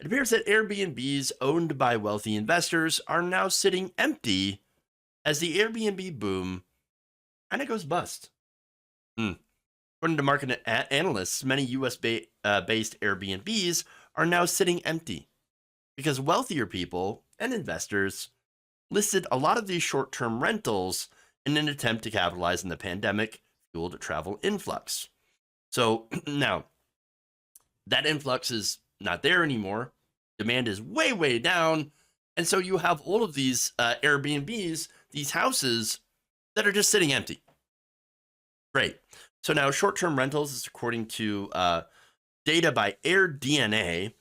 It appears that Airbnbs owned by wealthy investors are now sitting empty as the Airbnb boom kind of goes bust. Hmm. According to market analysts, many US based Airbnbs are now sitting empty because wealthier people and investors listed a lot of these short term rentals in an attempt to capitalize on the pandemic fueled travel influx. So now that influx is not there anymore. Demand is way, way down. And so you have all of these Airbnbs, these houses that are just sitting empty. Great. So now short term rentals is according to data by AirDNA.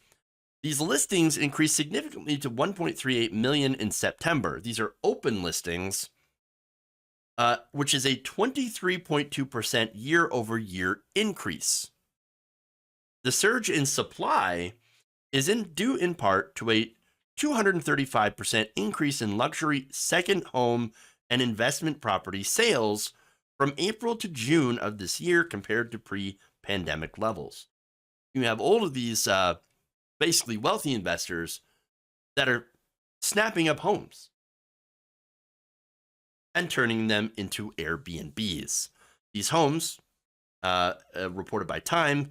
These listings increased significantly to 1.38 million in September. These are open listings, which is a 23.2% year over year increase. The surge in supply is due in part to a 235% increase in luxury second home and investment property sales from April to June of this year compared to pre-pandemic levels. You have all of these basically wealthy investors that are snapping up homes and turning them into Airbnbs. These homes, reported by Time,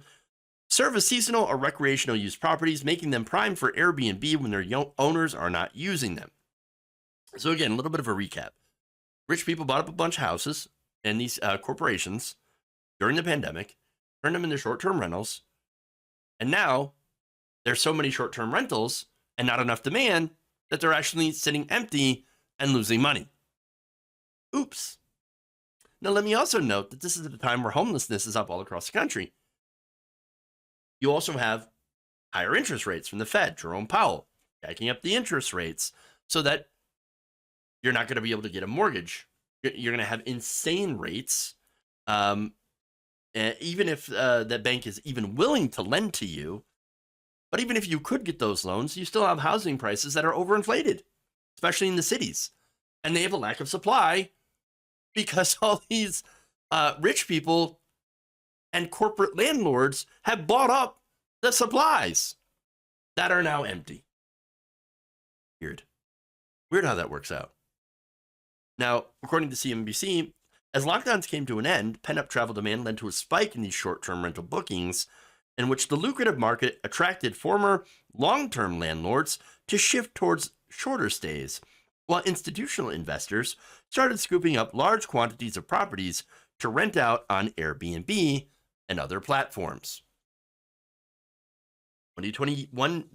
serve as seasonal or recreational use properties, making them prime for Airbnb when their owners are not using them. So again, a little bit of a recap. Rich people bought up a bunch of houses and these corporations during the pandemic, turned them into short-term rentals, and now there's so many short-term rentals and not enough demand that they're actually sitting empty and losing money. Oops. Now, let me also note that this is at a time where homelessness is up all across the country. You also have higher interest rates from the Fed, Jerome Powell, jacking up the interest rates so that you're not going to be able to get a mortgage. You're going to have insane rates. Even if the bank is even willing to lend to you, but even if you could get those loans, you still have housing prices that are overinflated, especially in the cities. And they have a lack of supply because all these rich people and corporate landlords have bought up the supplies that are now empty. Weird. Weird how that works out. Now, according to CNBC, as lockdowns came to an end, pent-up travel demand led to a spike in these short-term rental bookings, in which the lucrative market attracted former long-term landlords to shift towards shorter stays, while institutional investors started scooping up large quantities of properties to rent out on Airbnb and other platforms. 2021,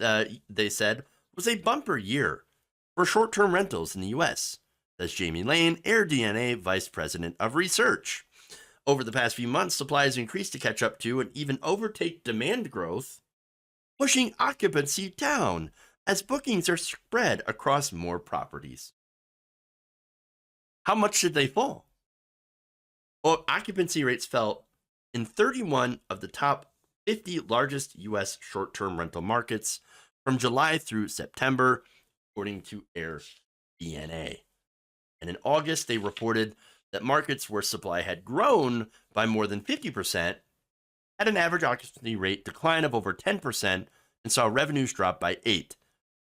they said, was a bumper year for short-term rentals in the U.S., says Jamie Lane, AirDNA Vice President of Research. Over the past few months, supply has increased to catch up to and even overtake demand growth, pushing occupancy down as bookings are spread across more properties. How much did they fall? Well, occupancy rates fell in 31 of the top 50 largest U.S. short-term rental markets from July through September, according to AirDNA. And in August, they reported that markets where supply had grown by more than 50% had an average occupancy rate decline of over 10% and saw revenues drop by 8%.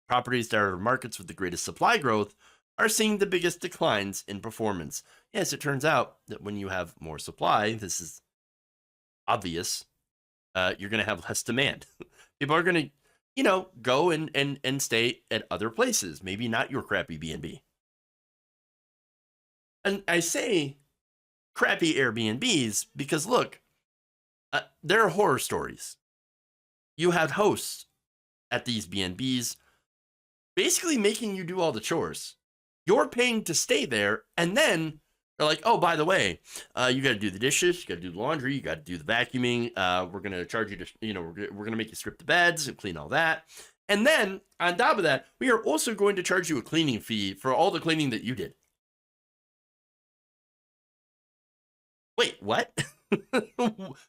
Properties that are markets with the greatest supply growth are seeing the biggest declines in performance. Yes, it turns out that when you have more supply, this is obvious, you're going to have less demand. People are going to, go and stay at other places, maybe not your crappy B&B. And I say crappy Airbnbs because, look, there are horror stories. You have hosts at these B&Bs basically making you do all the chores. You're paying to stay there, and then they're like, oh, by the way, you got to do the dishes, you got to do the laundry, you got to do the vacuuming. We're going to charge you to, we're going to make you strip the beds and clean all that. And then on top of that, we are also going to charge you a cleaning fee for all the cleaning that you did. Wait, what?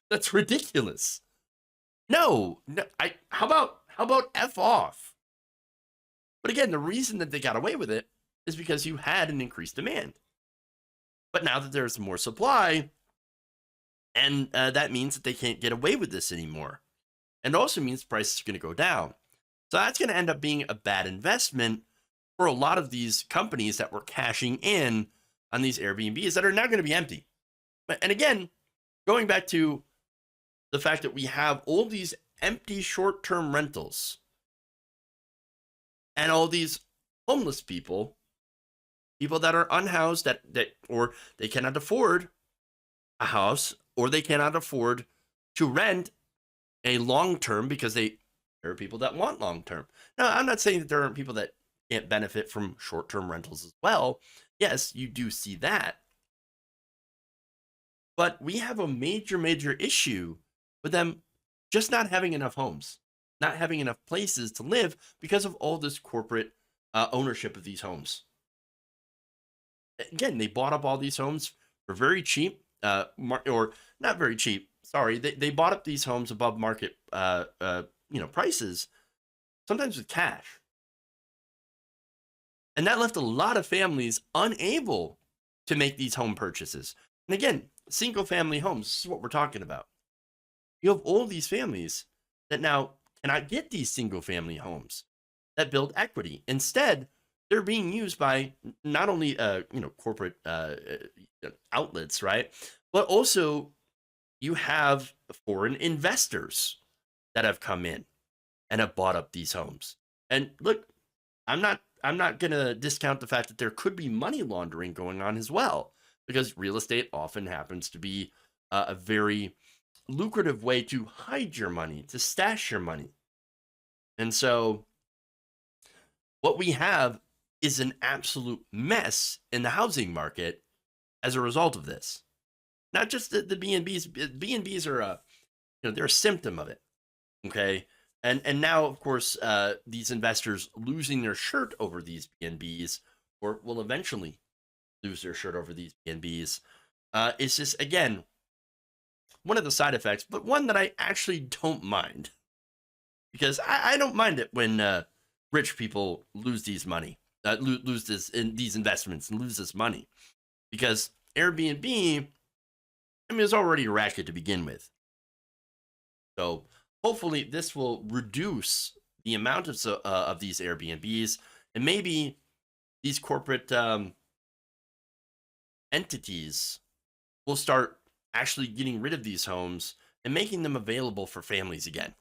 That's ridiculous. No, how about F off? But again, the reason that they got away with it is because you had an increased demand. But now that there's more supply, and that means that they can't get away with this anymore. And also means prices are going to go down. So that's going to end up being a bad investment for a lot of these companies that were cashing in on these Airbnbs that are now going to be empty. And again, going back to the fact that we have all these empty short-term rentals and all these homeless people, people that are unhoused, that or they cannot afford a house, or they cannot afford to rent a long term because there are people that want long term. Now, I'm not saying that there aren't people that can't benefit from short term rentals as well. Yes, you do see that. But we have a major issue with them just not having enough homes, not having enough places to live because of all this corporate ownership of these homes. Again, they bought up all these homes for very cheap, or not very cheap. Sorry, they bought up these homes above market, prices, sometimes with cash, and that left a lot of families unable to make these home purchases. And again, single family homes, this is what we're talking about. You have all these families that now cannot get these single family homes that build equity. Instead, they're being used by not only corporate outlets, right? But also you have foreign investors that have come in and have bought up these homes. And look, I'm not going to discount the fact that there could be money laundering going on as well, because real estate often happens to be a very lucrative way to hide your money, to stash your money. And so what we have is an absolute mess in the housing market as a result of this. Not just the B&Bs. B&Bs are they're a symptom of it. Okay. And now, of course, these investors losing their shirt over these B&Bs, or will eventually lose their shirt over these B&Bs, is just, again, one of the side effects, but one that I actually don't mind, because I don't mind it when rich people lose these money, lose this in these investments and lose this money, because Airbnb, I mean, it's already a racket to begin with. So hopefully this will reduce the amount of these Airbnbs, and maybe these corporate entities will start actually getting rid of these homes and making them available for families again.